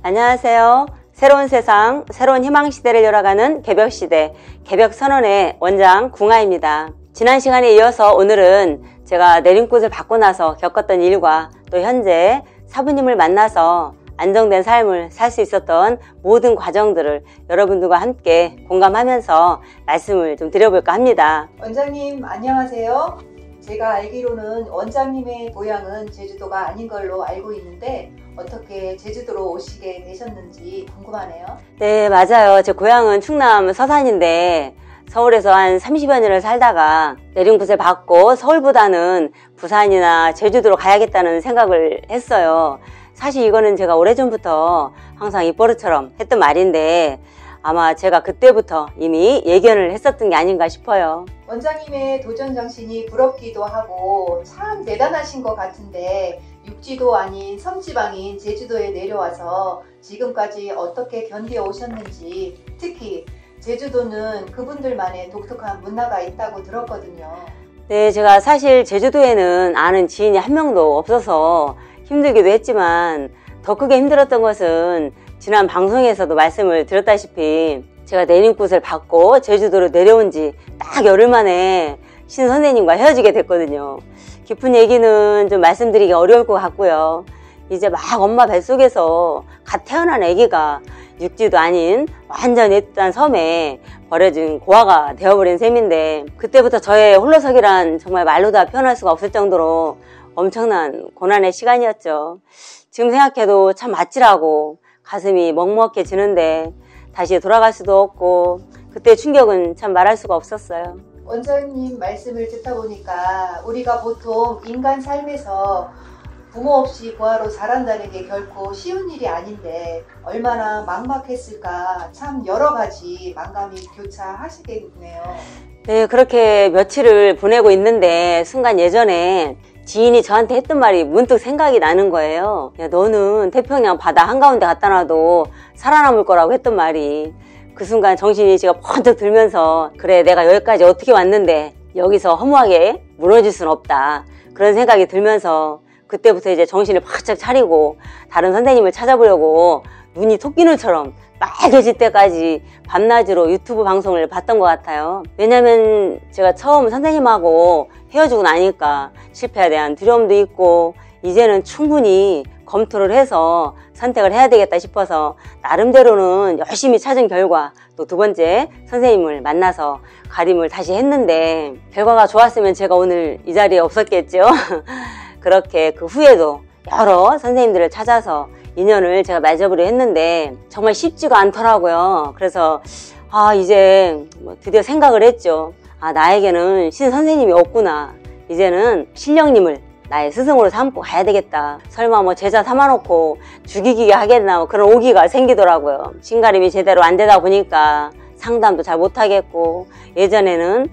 안녕하세요. 새로운 세상, 새로운 희망시대를 열어가는 개벽시대, 개벽선언의 원장 궁아입니다. 지난 시간에 이어서 오늘은 제가 내림굿을 받고 나서 겪었던 일과 또 현재 사부님을 만나서 안정된 삶을 살 수 있었던 모든 과정들을 여러분들과 함께 공감하면서 말씀을 좀 드려볼까 합니다. 원장님 안녕하세요. 제가 알기로는 원장님의 고향은 제주도가 아닌 걸로 알고 있는데 어떻게 제주도로 오시게 되셨는지 궁금하네요. 네, 맞아요. 제 고향은 충남 서산인데 서울에서 한 30여 년을 살다가 내림굿을 받고 서울보다는 부산이나 제주도로 가야겠다는 생각을 했어요. 사실 이거는 제가 오래전부터 항상 입버릇처럼 했던 말인데 아마 제가 그때부터 이미 예견을 했었던 게 아닌가 싶어요. 원장님의 도전정신이 부럽기도 하고 참 대단하신 것 같은데 육지도 아닌 섬지방인 제주도에 내려와서 지금까지 어떻게 견뎌 오셨는지, 특히 제주도는 그분들만의 독특한 문화가 있다고 들었거든요. 네, 제가 사실 제주도에는 아는 지인이 한 명도 없어서 힘들기도 했지만 더 크게 힘들었던 것은 지난 방송에서도 말씀을 드렸다시피 제가 내림굿을 받고 제주도로 내려온 지 딱 열흘 만에 신 선생님과 헤어지게 됐거든요. 깊은 얘기는 좀 말씀드리기 어려울 것 같고요. 이제 막 엄마 뱃속에서 갓 태어난 아기가 육지도 아닌 완전 애틋한 섬에 버려진 고아가 되어버린 셈인데 그때부터 저의 홀로서기란 정말 말로 다 표현할 수가 없을 정도로 엄청난 고난의 시간이었죠. 지금 생각해도 참 아찔하고 가슴이 먹먹해지는데 다시 돌아갈 수도 없고 그때 충격은 참 말할 수가 없었어요. 원장님 말씀을 듣다 보니까 우리가 보통 인간 삶에서 부모 없이 고아로 자란다는 게 결코 쉬운 일이 아닌데 얼마나 막막했을까, 참 여러 가지 만감이 교차하시겠네요. 네, 그렇게 며칠을 보내고 있는데 순간 예전에 지인이 저한테 했던 말이 문득 생각이 나는 거예요. 야, 너는 태평양 바다 한가운데 갖다 놔도 살아남을 거라고 했던 말이 그 순간 정신이 제가 번쩍 들면서 그래, 내가 여기까지 어떻게 왔는데 여기서 허무하게 무너질 순 없다, 그런 생각이 들면서 그때부터 이제 정신을 바짝 차리고 다른 선생님을 찾아보려고 눈이 토끼눈처럼 빨개질 때까지 밤낮으로 유튜브 방송을 봤던 것 같아요. 왜냐면 제가 처음 선생님하고 헤어지고 나니까 실패에 대한 두려움도 있고 이제는 충분히 검토를 해서 선택을 해야 되겠다 싶어서 나름대로는 열심히 찾은 결과 또 두 번째 선생님을 만나서 가림을 다시 했는데 결과가 좋았으면 제가 오늘 이 자리에 없었겠죠. 그렇게 그 후에도 여러 선생님들을 찾아서 인연을 제가 맺어보려 했는데 정말 쉽지가 않더라고요. 그래서 이제 드디어 생각을 했죠. 나에게는 신 선생님이 없구나. 이제는 신령님을 나의 스승으로 삼고 가야 되겠다. 설마 제자 삼아놓고 죽이기 하겠나, 그런 오기가 생기더라고요. 신가림이 제대로 안 되다 보니까 상담도 잘 못하겠고 예전에는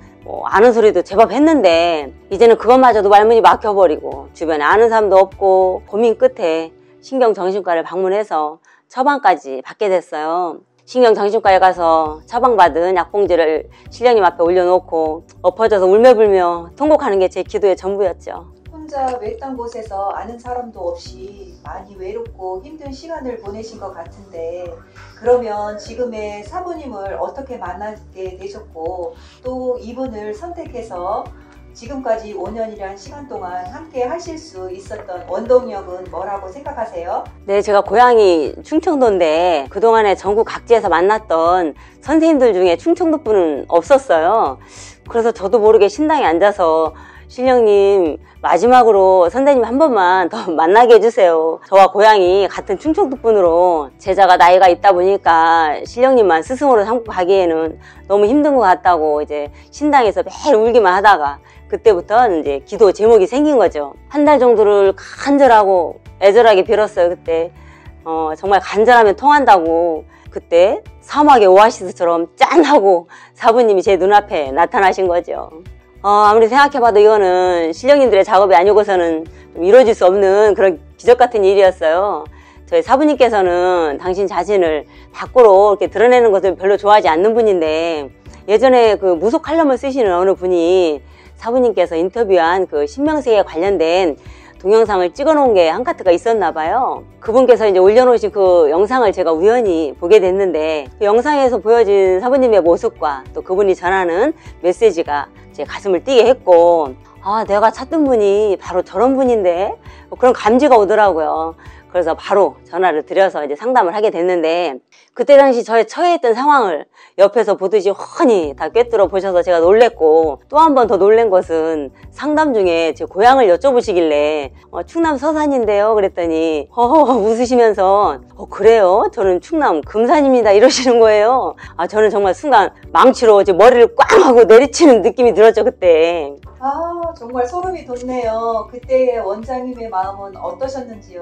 아는 소리도 제법 했는데 이제는 그것마저도 말문이 막혀버리고 주변에 아는 사람도 없고 고민 끝에 신경정신과를 방문해서 처방까지 받게 됐어요. 신경정신과에 가서 처방받은 약봉지를 신령님 앞에 올려놓고 엎어져서 울며불며 통곡하는 게 제 기도의 전부였죠. 혼자 외딴 곳에서 아는 사람도 없이 많이 외롭고 힘든 시간을 보내신 것 같은데 그러면 지금의 사부님을 어떻게 만나게 되셨고 또 이분을 선택해서 지금까지 5년이란 시간 동안 함께 하실 수 있었던 원동력은 뭐라고 생각하세요? 네, 제가 고향이 충청도인데 그동안에 전국 각지에서 만났던 선생님들 중에 충청도 분은 없었어요. 그래서 저도 모르게 신당에 앉아서 신령님 마지막으로 선생님 한 번만 더 만나게 해주세요. 저와 고향이 같은 충청도 분으로 제자가 나이가 있다 보니까 신령님만 스승으로 삼고 가기에는 너무 힘든 것 같다고 이제 신당에서 매일 울기만 하다가 그때부터 이제 기도 제목이 생긴 거죠. 한 달 정도를 간절하고 애절하게 빌었어요. 그때 정말 간절하면 통한다고. 그때 사막의 오아시스처럼 짠하고 사부님이 제 눈앞에 나타나신 거죠. 아무리 생각해봐도 이거는 신령님들의 작업이 아니고서는 좀 이루어질 수 없는 그런 기적 같은 일이었어요. 저희 사부님께서는 당신 자신을 밖으로 이렇게 드러내는 것을 별로 좋아하지 않는 분인데 예전에 그 무속 칼럼을 쓰시는 어느 분이 사부님께서 인터뷰한 그 신명세계에 관련된 동영상을 찍어 놓은 게 한 카트가 있었나 봐요. 그분께서 이제 올려놓으신 그 영상을 제가 우연히 보게 됐는데, 그 영상에서 보여진 사부님의 모습과 또 그분이 전하는 메시지가 제 가슴을 뛰게 했고, 아, 내가 찾던 분이 바로 저런 분인데, 그런 감지가 오더라고요. 그래서 바로 전화를 드려서 이제 상담을 하게 됐는데, 그때 당시 저의 처해있던 상황을 옆에서 보듯이 훤히 다 꿰뚫어 보셔서 제가 놀랬고, 또 한 번 더 놀란 것은 상담 중에 제 고향을 여쭤보시길래 충남 서산인데요 그랬더니 허허 웃으시면서 그래요? 저는 충남 금산입니다 이러시는 거예요. 아, 저는 정말 순간 망치로 제 머리를 꽝 하고 내리치는 느낌이 들었죠 그때. 아, 정말 소름이 돋네요. 그때의 원장님의 마음은 어떠셨는지요?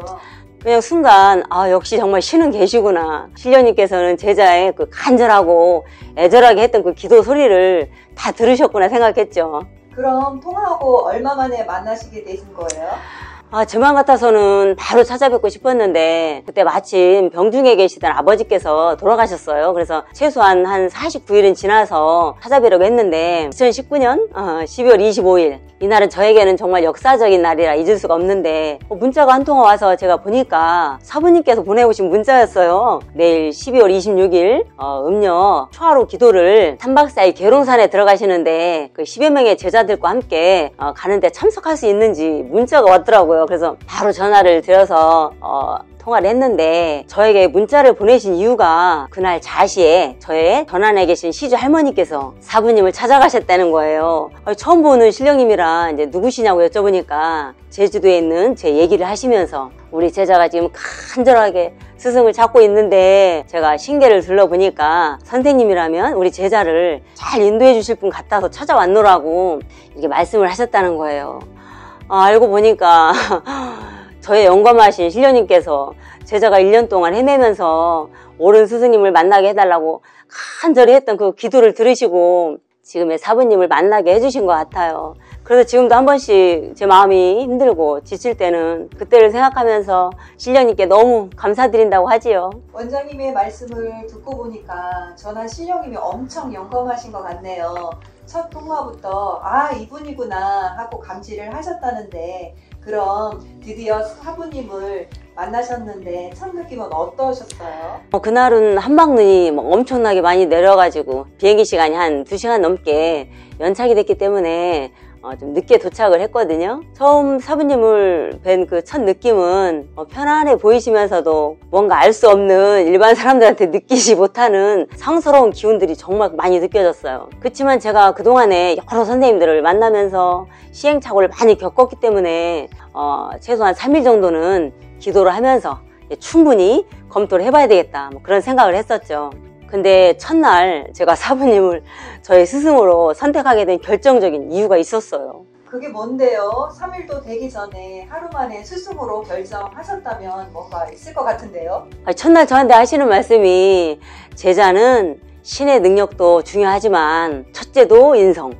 그냥 순간 아, 역시 정말 신은 계시구나. 신령님께서는 제자의 그 간절하고 애절하게 했던 그 기도 소리를 다 들으셨구나 생각했죠. 그럼 통화하고 얼마 만에 만나시게 되신 거예요? 아, 제 마음 같아서는 바로 찾아뵙고 싶었는데, 그때 마침 병중에 계시던 아버지께서 돌아가셨어요. 그래서 최소한 한 49일은 지나서 찾아뵈려고 했는데, 2019년 12월 25일 이날은 저에게는 정말 역사적인 날이라 잊을 수가 없는데, 문자가 한 통화 와서 제가 보니까 사부님께서 보내오신 문자였어요. 내일 12월 26일 음력 초하루 기도를 3박 4일 계룡산에 들어가시는데 그 10여 명의 제자들과 함께 가는데 참석할 수 있는지 문자가 왔더라고요. 그래서 바로 전화를 드려서 통화를 했는데, 저에게 문자를 보내신 이유가 그날 자시에 저의 전안에 계신 시주 할머니께서 사부님을 찾아가셨다는 거예요. 처음 보는 신령님이라 이제 누구시냐고 여쭤보니까 제주도에 있는 제 얘기를 하시면서 우리 제자가 지금 간절하게 스승을 찾고 있는데, 제가 신계를 둘러보니까 선생님이라면 우리 제자를 잘 인도해 주실 분 같아서 찾아왔노라고 이렇게 말씀을 하셨다는 거예요. 알고 보니까 저의 영감하신 신령님께서 제자가 1년 동안 헤매면서 옳은 스승님을 만나게 해달라고 간절히 했던 그 기도를 들으시고 지금의 사부님을 만나게 해주신 것 같아요. 그래서 지금도 한 번씩 제 마음이 힘들고 지칠 때는 그때를 생각하면서 신령님께 너무 감사드린다고 하지요. 원장님의 말씀을 듣고 보니까 전하 신령님이 엄청 영감하신 것 같네요. 첫 통화부터 아, 이분이구나 하고 감지를 하셨다는데, 그럼 드디어 사부님을 만나셨는데 첫 느낌은 어떠셨어요? 그날은 한방눈이 엄청나게 많이 내려가지고 비행기 시간이 한 2시간 넘게 연착이 됐기 때문에 좀 늦게 도착을 했거든요. 처음 사부님을 뵌 그 첫 느낌은 편안해 보이시면서도 뭔가 알 수 없는 일반 사람들한테 느끼지 못하는 상스러운 기운들이 정말 많이 느껴졌어요. 그렇지만 제가 그동안에 여러 선생님들을 만나면서 시행착오를 많이 겪었기 때문에 최소한 3일 정도는 기도를 하면서 충분히 검토를 해봐야 되겠다, 그런 생각을 했었죠. 근데 첫날 제가 사부님을 저의 스승으로 선택하게 된 결정적인 이유가 있었어요. 그게 뭔데요? 3일도 되기 전에 하루 만에 스승으로 결정하셨다면 뭔가 있을 것 같은데요? 첫날 저한테 하시는 말씀이 제자는 신의 능력도 중요하지만 첫째도 인성,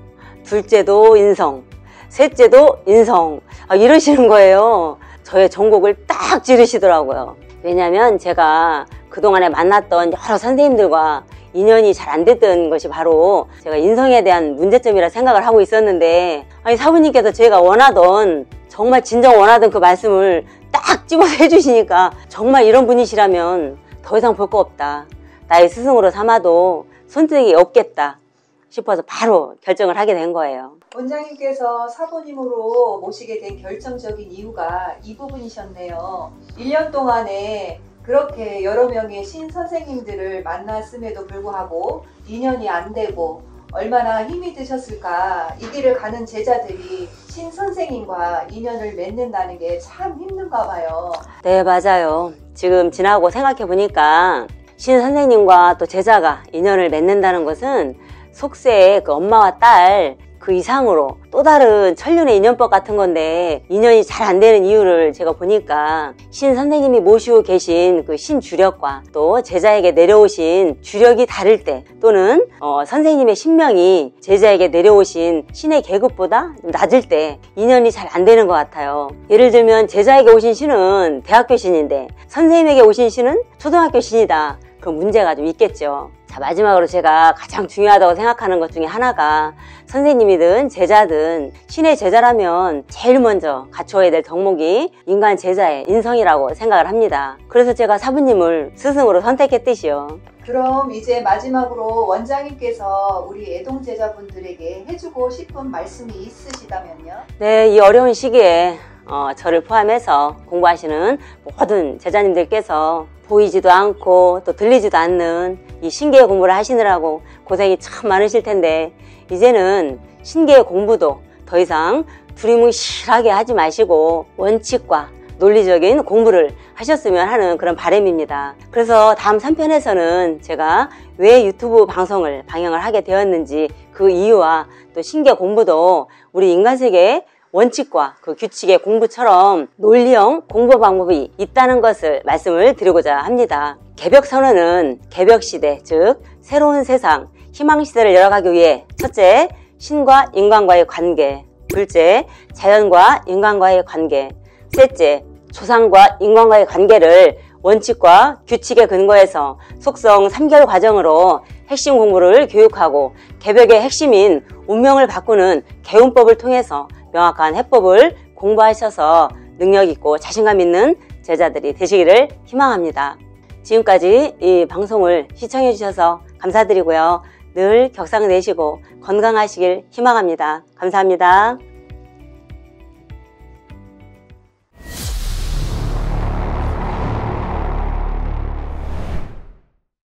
둘째도 인성, 셋째도 인성, 이러시는 거예요. 저의 전곡을 딱 찌르시더라고요. 왜냐면 제가 그동안에 만났던 여러 선생님들과 인연이 잘 안 됐던 것이 바로 제가 인성에 대한 문제점이라 생각을 하고 있었는데, 사부님께서 제가 원하던, 정말 진정 원하던 그 말씀을 딱 집어서 해주시니까 정말 이런 분이시라면 더 이상 볼 거 없다, 나의 스승으로 삼아도 손등이 없겠다 싶어서 바로 결정을 하게 된 거예요. 원장님께서 사부님으로 모시게 된 결정적인 이유가 이 부분이셨네요. 1년 동안에 그렇게 여러 명의 신 선생님들을 만났음에도 불구하고 인연이 안 되고 얼마나 힘이 드셨을까. 이 길을 가는 제자들이 신 선생님과 인연을 맺는다는 게 참 힘든가 봐요. 네, 맞아요. 지금 지나고 생각해 보니까 신 선생님과 또 제자가 인연을 맺는다는 것은 속세의 그 엄마와 딸 그 이상으로 또 다른 천륜의 인연법 같은 건데, 인연이 잘 안 되는 이유를 제가 보니까 신 선생님이 모시고 계신 그 신 주력과 또 제자에게 내려오신 주력이 다를 때, 또는 선생님의 신명이 제자에게 내려오신 신의 계급보다 낮을 때 인연이 잘 안 되는 것 같아요. 예를 들면 제자에게 오신 신은 대학교 신인데 선생님에게 오신 신은 초등학교 신이다. 그럼 문제가 좀 있겠죠. 자, 마지막으로 제가 가장 중요하다고 생각하는 것 중에 하나가 선생님이든 제자든 신의 제자라면 제일 먼저 갖추어야 될 덕목이 인간 제자의 인성이라고 생각을 합니다. 그래서 제가 사부님을 스승으로 선택했듯이요. 그럼 이제 마지막으로 원장님께서 우리 애동 제자분들에게 해주고 싶은 말씀이 있으시다면요? 네, 이 어려운 시기에 저를 포함해서 공부하시는 모든 제자님들께서 보이지도 않고 또 들리지도 않는 이 신계의 공부를 하시느라고 고생이 참 많으실 텐데, 이제는 신계의 공부도 더 이상 두리뭉실하게 하지 마시고 원칙과 논리적인 공부를 하셨으면 하는 그런 바람입니다. 그래서 다음 3편에서는 제가 왜 유튜브 방송을 방영을 하게 되었는지 그 이유와 또 신계 공부도 우리 인간세계의 원칙과 그 규칙의 공부처럼 논리형 공부 방법이 있다는 것을 말씀을 드리고자 합니다. 개벽선언은 개벽시대, 즉 새로운 세상, 희망시대를 열어가기 위해 첫째, 신과 인간과의 관계, 둘째, 자연과 인간과의 관계, 셋째, 조상과 인간과의 관계를 원칙과 규칙에 근거해서 속성 3개월 과정으로 핵심 공부를 교육하고 개벽의 핵심인 운명을 바꾸는 개운법을 통해서 명확한 해법을 공부하셔서 능력있고 자신감 있는 제자들이 되시기를 희망합니다. 지금까지 이 방송을 시청해 주셔서 감사드리고요. 늘 격상 내시고 건강하시길 희망합니다. 감사합니다.